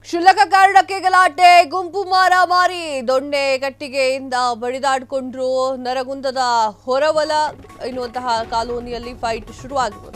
ಕ್ಷುಲ್ಲಕ ಕಾರಣಕ್ಕೆ ಗಲಾಟೆ, ಗುಂಪು ಮಾರಾಮಾರಿ, ದೊಣ್ಣೆ ಕಟ್ಟಿಗೆಯಿಂದ ಬಡಿದಾಡಿಕೊಂಡ್ರು. ನರಗುಂದದ ಹೊರವಲ ಎನ್ನುವಂತಹ ಕಾಲೋನಿಯಲ್ಲಿ ಫೈಟ್ ಶುರುವಾಗಿತ್ತು.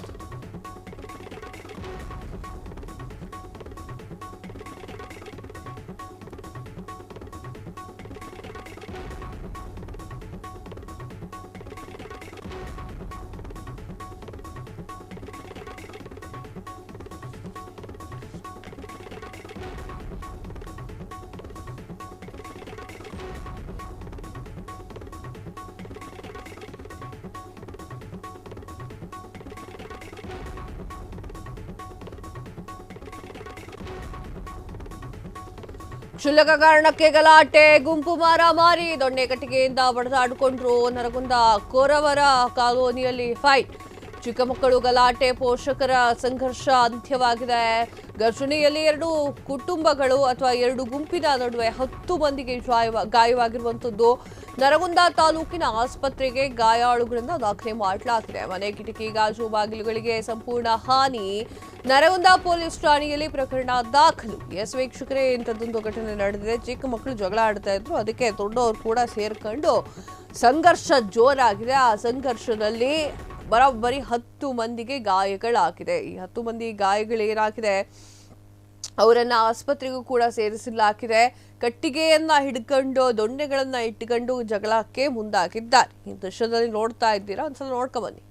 ಕ್ಷುಲ್ಲಕ ಕಾರಣಕ್ಕೆ ಗಲಾಟೆ, ಗುಂಪು ಮಾರಾಮಾರಿ, ದೊಣ್ಣೆ ಕಟ್ಟಿಗೆಯಿಂದ ಬಡಿದಾಡಿಕೊಂಡ್ರು. ನರಗುಂದ ಕೋರವರ ಕಾಲೋನಿಯಲ್ಲಿ ಫೈಟ್. ಚಿಕ್ಕ ಮಕ್ಕಳು ಗಲಾಟೆ, ಪೋಷಕರ ಸಂಘರ್ಷ ಅಂತ್ಯವಾಗಿದೆ. ಘರ್ಷಣೆಯಲ್ಲಿ ಎರಡು ಕುಟುಂಬಗಳು ಅಥವಾ ಎರಡು ಗುಂಪಿನ ನಡುವೆ 10 ಮಂದಿಗೆ ಗಾಯವಾಗಿರುವಂತದ್ದು. ನರಗುಂದ ತಾಲೂಕಿನ ಆಸ್ಪತ್ರೆಗೆ ಗಾಯಾಳುಗಳನ್ನು ದಾಖಲೆ ಮಾಡಲಾಗಿದೆ. ಮನೆ ಕಿಟಕಿ, ಗಾಜು ಬಾಗಿಲುಗಳಿಗೆ ಸಂಪೂರ್ಣ ಹಾನಿ. ನರಗುಂದ ಪೊಲೀಸ್ ಠಾಣೆಯಲ್ಲಿ ಪ್ರಕರಣ ದಾಖಲು. ಎಸ್ ವೀಕ್ಷಕರೇ, ಇಂಥದ್ದೊಂದು ಘಟನೆ ನಡೆದಿದೆ. ಚಿಕ್ಕ ಮಕ್ಕಳು ಜಗಳ ಆಡ್ತಾ ಇದ್ರು, ಅದಕ್ಕೆ ದೊಡ್ಡವರು ಕೂಡ ಸೇರ್ಕೊಂಡು ಸಂಘರ್ಷ ಜೋರಾಗಿದೆ. ಆ ಸಂಘರ್ಷದಲ್ಲಿ ಬರೋಬ್ಬರಿ 10 ಮಂದಿಗೆ ಗಾಯಗಳಾಗಿದೆ. ಈ 10 ಮಂದಿ ಗಾಯಗಳೇನಾಗಿದೆ, ಅವರನ್ನ ಆಸ್ಪತ್ರೆಗೂ ಕೂಡ ಸೇರಿಸಲಾಗಿದೆ. ಕಟ್ಟಿಗೆಯನ್ನ ಹಿಡ್ಕೊಂಡು, ದೊಣ್ಣೆಗಳನ್ನ ಇಟ್ಕೊಂಡು ಜಗಳಕ್ಕೆ ಮುಂದಾಗಿದ್ದಾರೆ. ಈ ದೃಶ್ಯದಲ್ಲಿ ನೋಡ್ತಾ ಇದ್ದೀರಾ, ಒಂದ್ಸಲ ನೋಡ್ಕೊಂಡ್ ಬನ್ನಿ.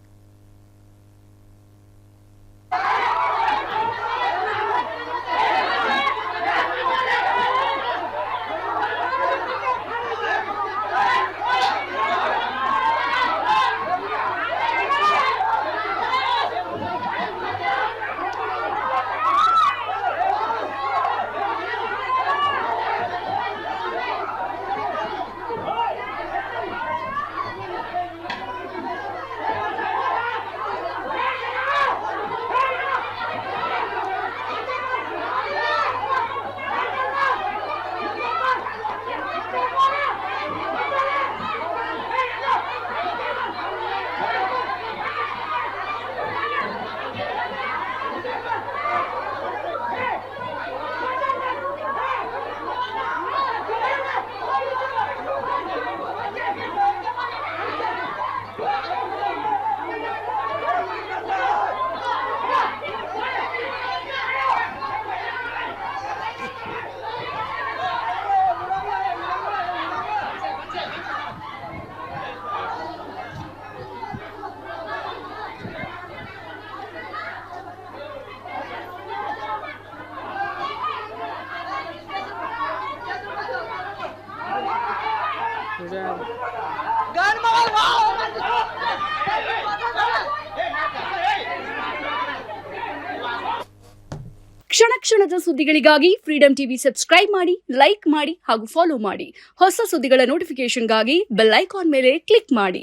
ಕ್ಷಣ ಕ್ಷಣದ ಸುದ್ದಿಗಳಿಗಾಗಿ ಫ್ರೀಡಂ ಟಿವಿ ಸಬ್ಸ್ಕ್ರೈಬ್ ಮಾಡಿ, ಲೈಕ್ ಮಾಡಿ ಹಾಗೂ ಫಾಲೋ ಮಾಡಿ. ಹೊಸ ಸುದ್ದಿಗಳ ನೋಟಿಫಿಕೇಶನ್ಗಾಗಿ ಬೆಲ್ ಐಕಾನ್ ಮೇಲೆ ಕ್ಲಿಕ್ ಮಾಡಿ.